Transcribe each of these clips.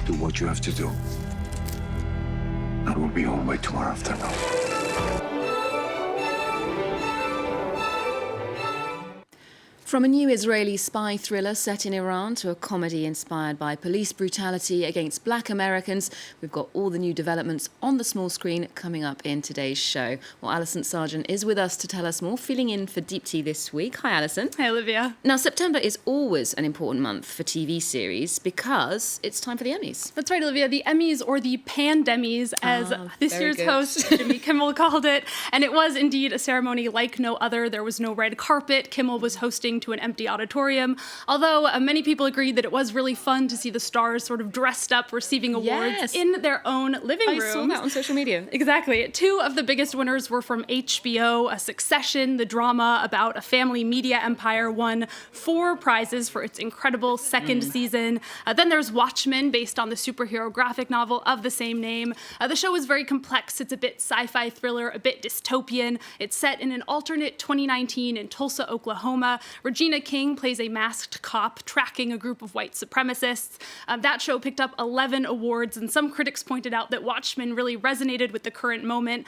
Do what you have to do. And we'll be home by tomorrow afternoon. From a new Israeli spy thriller set in Iran to a comedy inspired by police brutality against black Americans, we've got all the new developments on the small screen coming up in today's show. Well, Alison Sargent is with us to tell us more, filling in for Deep Tea this week. Hi, Alison. Hi, Olivia. Now, September is always an important month for TV series because it's time for the Emmys. That's right, Olivia. The Emmys, or the Pandemies, as this year's host, Jimmy Kimmel, called it. And it was indeed a ceremony like no other. There was no red carpet. Kimmel was hosting to an empty auditorium, although many people agreed that it was really fun to see the stars sort of dressed up receiving awards in their own living rooms. I saw that on social media. Exactly. Two of the biggest winners were from HBO. Succession, the drama about a family media empire, won 4 prizes for its incredible second season. Then there's Watchmen, based on the superhero graphic novel of the same name. The show is very complex. It's a bit sci-fi thriller, a bit dystopian. It's set in an alternate 2019 in Tulsa, Oklahoma. Regina King plays a masked cop tracking a group of white supremacists. That show picked up 11 awards, and some critics pointed out that Watchmen really resonated with the current moment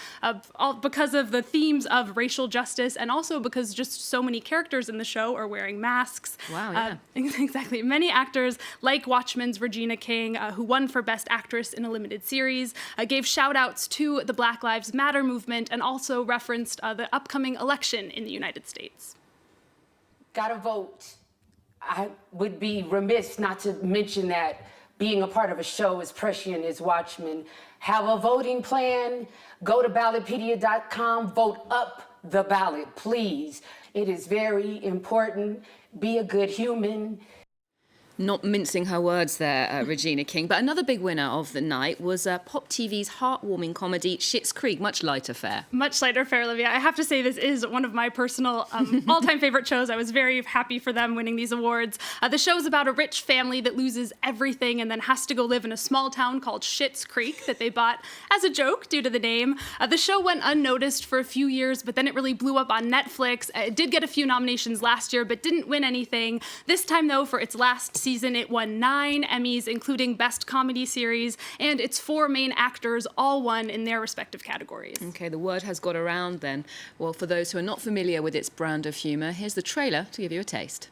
because of the themes of racial justice, and also because just so many characters in the show are wearing masks. Wow, yeah. Exactly. Many actors, like Watchmen's Regina King, who won for Best Actress in a Limited Series, gave shout-outs to the Black Lives Matter movement and also referenced the upcoming election in the United States. Gotta vote. I would be remiss not to mention that being a part of a show as prescient as Watchmen. Have a voting plan. Go to ballotpedia.com. Vote up the ballot, please. It is very important. Be a good human. Not mincing her words there, Regina King. But another big winner of the night was Pop TV's heartwarming comedy Schitt's Creek. Much lighter fare. Much lighter fare, Olivia. I have to say this is one of my personal all-time favorite shows. I was very happy for them winning these awards. The show is about a rich family that loses everything and then has to go live in a small town called Schitt's Creek that they bought as a joke due to the name. The show went unnoticed for a few years, but then it really blew up on Netflix. It did get a few nominations last year, but didn't win anything. This time, though, for its last season, it won 9 Emmys, including Best Comedy Series, and its 4 main actors all won in their respective categories. Okay, the word has got around then. Well, for those who are not familiar with its brand of humour, here's the trailer to give you a taste.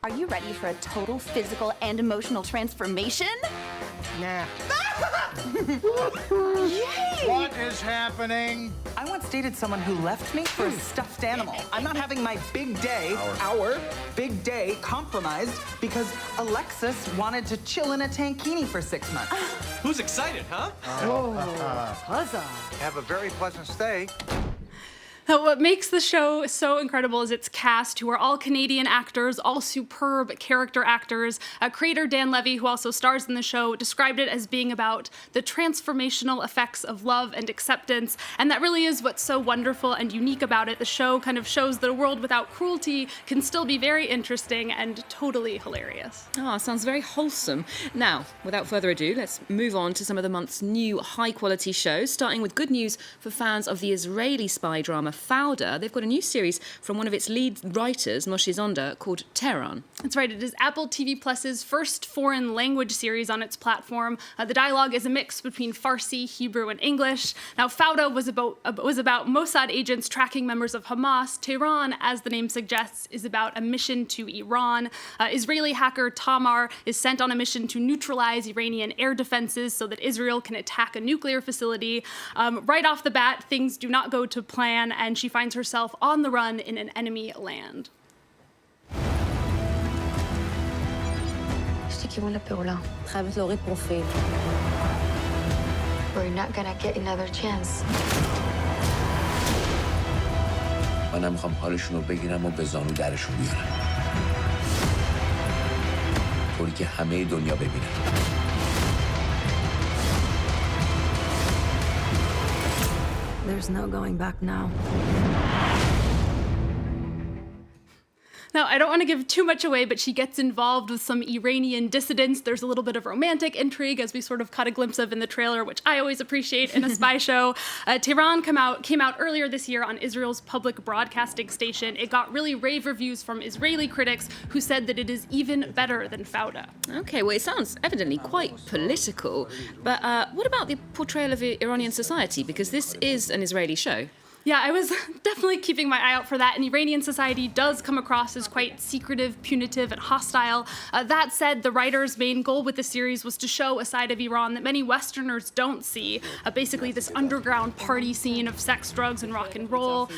Are you ready for a total physical and emotional transformation? Nah. Yay! What is happening? I once dated someone who left me for a stuffed animal. I'm not having my big day, our big day, compromised because Alexis wanted to chill in a tankini for 6 months. Who's excited, huh? Have a very pleasant stay. What makes the show so incredible is its cast, who are all Canadian actors, all superb character actors. Creator Dan Levy, who also stars in the show, described it as being about the transformational effects of love and acceptance, and that really is what's so wonderful and unique about it. The show kind of shows that a world without cruelty can still be very interesting and totally hilarious. Ah, sounds very wholesome. Now, without further ado, let's move on to some of the month's new high-quality shows, starting with good news for fans of the Israeli spy drama Fauda. They've got a new series from one of its lead writers, Moshe Zonder, called Tehran. That's right. It is Apple TV Plus's first foreign language series on its platform. The dialogue is a mix between Farsi, Hebrew, and English. Now, Fauda was about Mossad agents tracking members of Hamas. Tehran, as the name suggests, is about a mission to Iran. Israeli hacker Tamar is sent on a mission to neutralize Iranian air defenses so that Israel can attack a nuclear facility. Right off the bat, things do not go to plan, and she finds herself on the run in an enemy land. We're not gonna get another chance. منم میخوام حالشون رو بگیرم و به زانو درشون بیارم. طوری که همه دنیا ببینن. There's no going back now. Now, I don't want to give too much away, but she gets involved with some Iranian dissidents. There's a little bit of romantic intrigue, as we sort of caught a glimpse of in the trailer, which I always appreciate in a spy show. Tehran came out earlier this year on Israel's public broadcasting station. It got really rave reviews from Israeli critics who said that it is even better than Fauda. Okay, well, it sounds evidently quite political, but what about the portrayal of Iranian society? Because this is an Israeli show. Yeah, I was definitely keeping my eye out for that, and Iranian society does come across as quite secretive, punitive, and hostile. That said, the writer's main goal with the series was to show a side of Iran that many Westerners don't see, basically this underground party scene of sex, drugs, and rock and roll.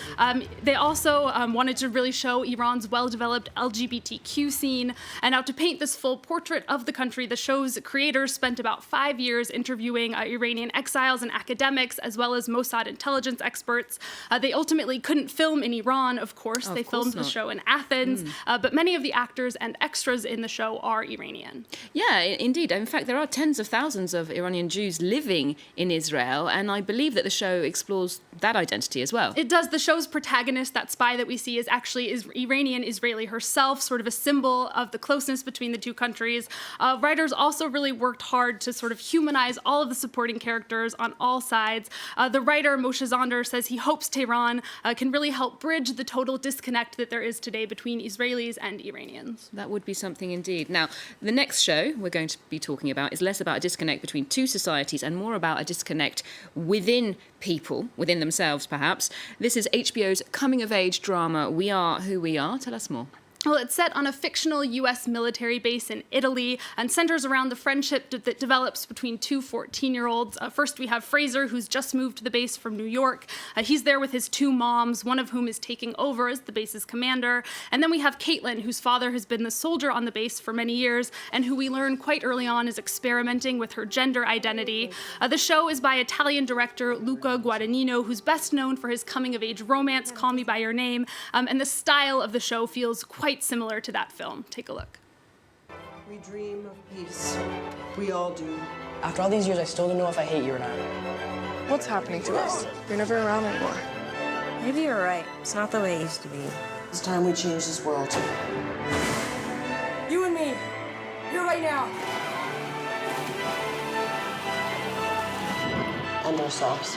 They also wanted to really show Iran's well-developed LGBTQ scene, and now to paint this full portrait of the country, the show's creators spent about 5 years interviewing Iranian exiles and academics, as well as Mossad intelligence experts. They ultimately couldn't film in Iran, of course. They filmed the show in Athens, but many of the actors and extras in the show are Iranian. Yeah, indeed. In fact, there are tens of thousands of Iranian Jews living in Israel, and I believe that the show explores that identity as well. It does. The show's protagonist, that spy that we see, is actually Iranian Israeli herself, sort of a symbol of the closeness between the two countries. Writers also really worked hard to sort of humanize all of the supporting characters on all sides. The writer, Moshe Zonder, says he hopes Tehran can really help bridge the total disconnect that there is today between Israelis and Iranians. That would be something indeed. Now, the next show we're going to be talking about is less about a disconnect between two societies and more about a disconnect within people, within themselves perhaps. This is HBO's coming-of-age drama, We Are Who We Are. Tell us more. Well, it's set on a fictional U.S. military base in Italy and centers around the friendship that develops between two 14-year-olds. First, we have Fraser, who's just moved to the base from New York. He's there with his two moms, one of whom is taking over as the base's commander. And then we have Caitlin, whose father has been the soldier on the base for many years and who we learn quite early on is experimenting with her gender identity. The show is by Italian director Luca Guadagnino, who's best known for his coming-of-age romance, Call Me By Your Name. And the style of the show feels quite similar to that film. Take a look. We dream of peace. We all do. After all these years, I still don't know if I hate you or not. What's happening to us? You're never around anymore. Maybe you're right. It's not the way it used to be. It's time we change this world. You and me. Here right now. And ourselves.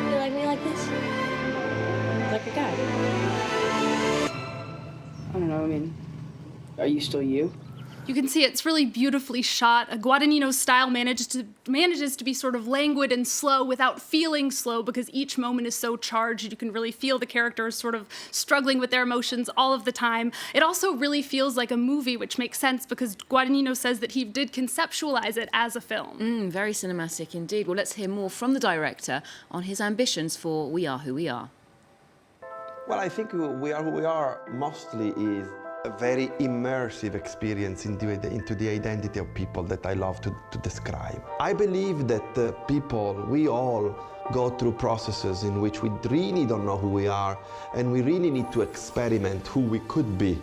You like me like this? Like a guy. I don't know, I mean, are you still you? You can see it's really beautifully shot. Guadagnino's style manages to be sort of languid and slow without feeling slow because each moment is so charged. You can really feel the characters sort of struggling with their emotions all of the time. It also really feels like a movie, which makes sense because Guadagnino says that he did conceptualize it as a film. Very cinematic indeed. Well, let's hear more from the director on his ambitions for We Are Who We Are. Well, I think We Are Who We Are mostly is a very immersive experience into the identity of people that I love to describe. I believe that people, we all, go through processes in which we really don't know who we are, and we really need to experiment who we could be.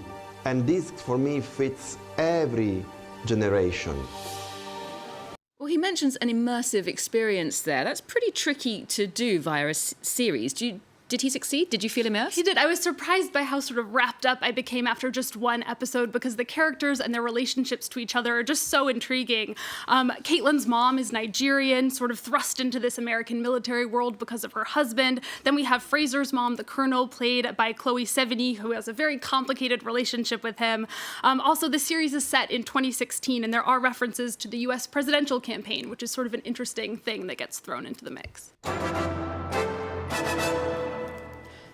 And this, for me, fits every generation. Well, he mentions an immersive experience there. That's pretty tricky to do via a series. Did he succeed? Did you feel immersed? He did. I was surprised by how sort of wrapped up I became after just one episode because the characters and their relationships to each other are just so intriguing. Caitlin's mom is Nigerian, sort of thrust into this American military world because of her husband. Then we have Fraser's mom, the colonel, played by Chloe Sevigny, who has a very complicated relationship with him. Also, the series is set in 2016, and there are references to the U.S. presidential campaign, which is sort of an interesting thing that gets thrown into the mix.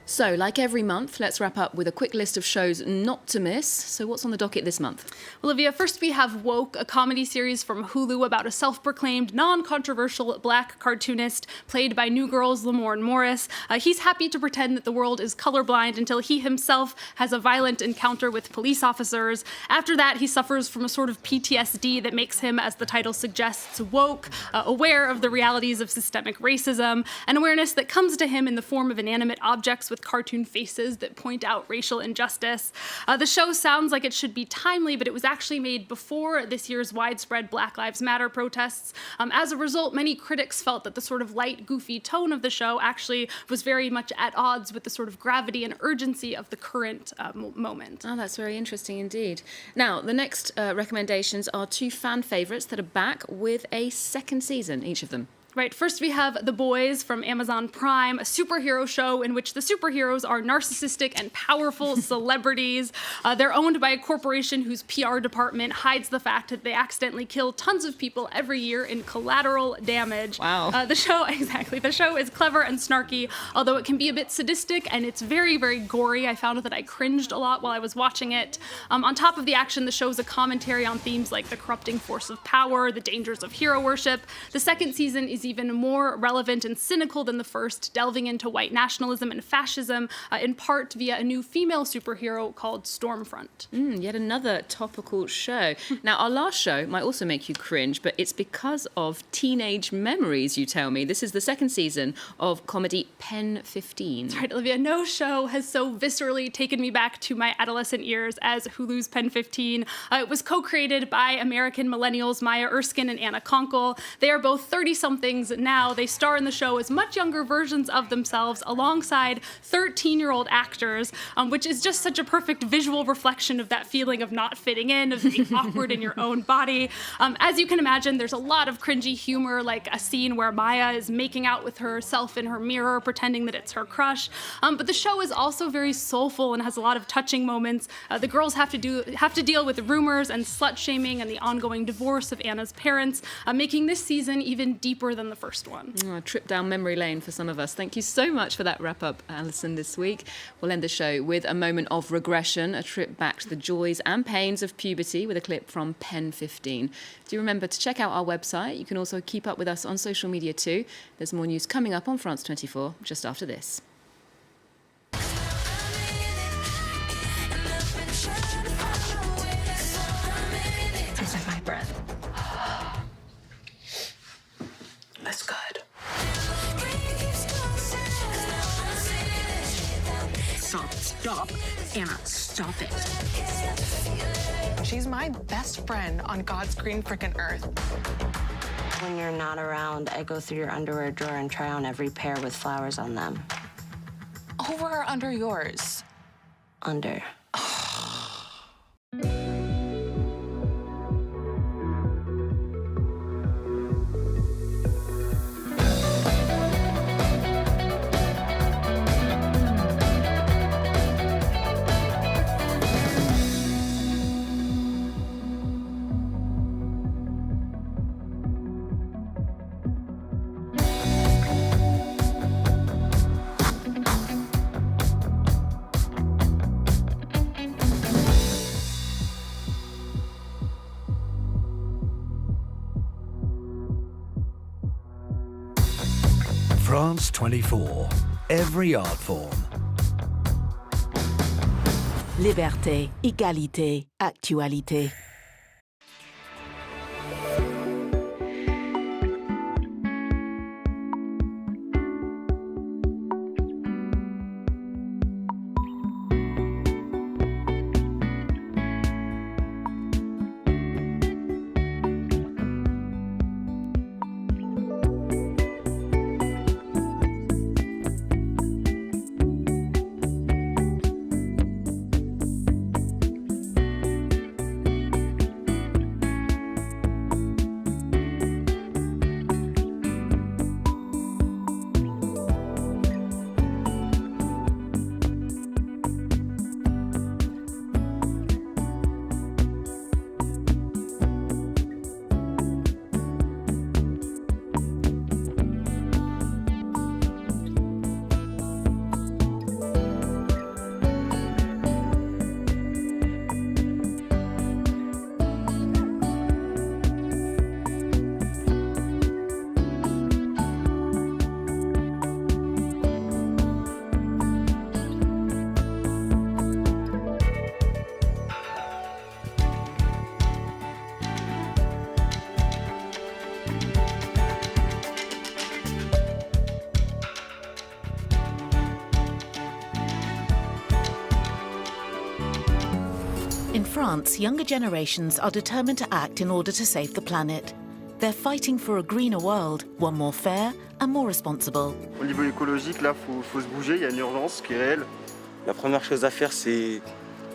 So, like every month, let's wrap up with a quick list of shows not to miss. So what's on the docket this month? Olivia, first we have Woke, a comedy series from Hulu about a self-proclaimed, non-controversial black cartoonist played by New Girl's Lamorne Morris. He's happy to pretend that the world is colorblind until he himself has a violent encounter with police officers. After that, he suffers from a sort of PTSD that makes him, as the title suggests, woke, aware of the realities of systemic racism, an awareness that comes to him in the form of inanimate objects with cartoon faces that point out racial injustice. The show sounds like it should be timely, but it was actually made before this year's widespread Black Lives Matter protests. As a result, many critics felt that the sort of light, goofy tone of the show actually was very much at odds with the sort of gravity and urgency of the current moment. Oh, that's very interesting indeed. Now, the next recommendations are two fan favourites that are back with a second season, each of them. Right, first we have The Boys from Amazon Prime, a superhero show in which the superheroes are narcissistic and powerful celebrities. They're owned by a corporation whose PR department hides the fact that they accidentally kill tons of people every year in collateral damage. Wow. The show is clever and snarky, although it can be a bit sadistic, and it's very, very gory. I found that I cringed a lot while I was watching it. On top of the action, the show is a commentary on themes like the corrupting force of power, the dangers of hero worship. The second season is even more relevant and cynical than the first, delving into white nationalism and fascism, in part via a new female superhero called Stormfront. Yet another topical show. Now, our last show might also make you cringe, but it's because of teenage memories, you tell me. This is the second season of comedy Pen 15. That's right, Olivia. No show has so viscerally taken me back to my adolescent years as Hulu's Pen 15. It was co-created by American millennials Maya Erskine and Anna Konkle. They are both 30-somethings now. They star in the show as much younger versions of themselves alongside 13-year-old actors, which is just such a perfect visual reflection of that feeling of not fitting in, of being awkward in your own body. As you can imagine, there's a lot of cringy humor, like a scene where Maya is making out with herself in her mirror, pretending that it's her crush. But the show is also very soulful and has a lot of touching moments. The girls have to deal with rumors and slut-shaming and the ongoing divorce of Anna's parents, making this season even deeper than the first one. A trip down memory lane for some of us. Thank you so much for that wrap-up, Alison, this week. We'll end the show with a moment of regression, a trip back to the joys and pains of puberty with a clip from Pen 15. Do remember to check out our website. You can also keep up with us on social media too. There's more news coming up on France 24 just after this. Tastes like my breath. That's good. Stop. Anna, stop it. She's my best friend on God's green frickin' earth. When you're not around, I go through your underwear drawer and try on every pair with flowers on them. Over or under yours? Under. France 24. Every art form. Liberté, égalité, actualité. In France, younger generations are determined to act in order to save the planet. They're fighting for a greener world, one more fair and more responsible. Au niveau écologique, là, faut se bouger, il y a une urgence qui est réelle. La première chose à faire, c'est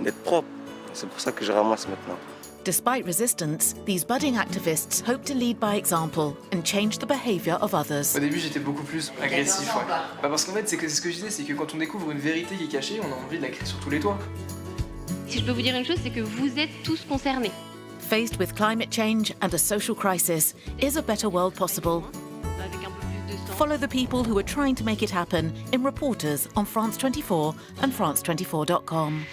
d'être propre. C'est pour ça que je ramasse maintenant. Despite resistance, these budding activists hope to lead by example and change the behavior of others. Au début, j'étais beaucoup plus agressif, ouais. Parce qu'en fait, c'est ce que je disais, c'est que quand on découvre une vérité qui est cachée, on a envie de la crier sur tous les toits. Si je peux vous dire une chose, c'est que vous êtes tous concernés. Faced with climate change and a social crisis, is a better world possible? Follow the people who are trying to make it happen in Reporters on France 24 and France24.com.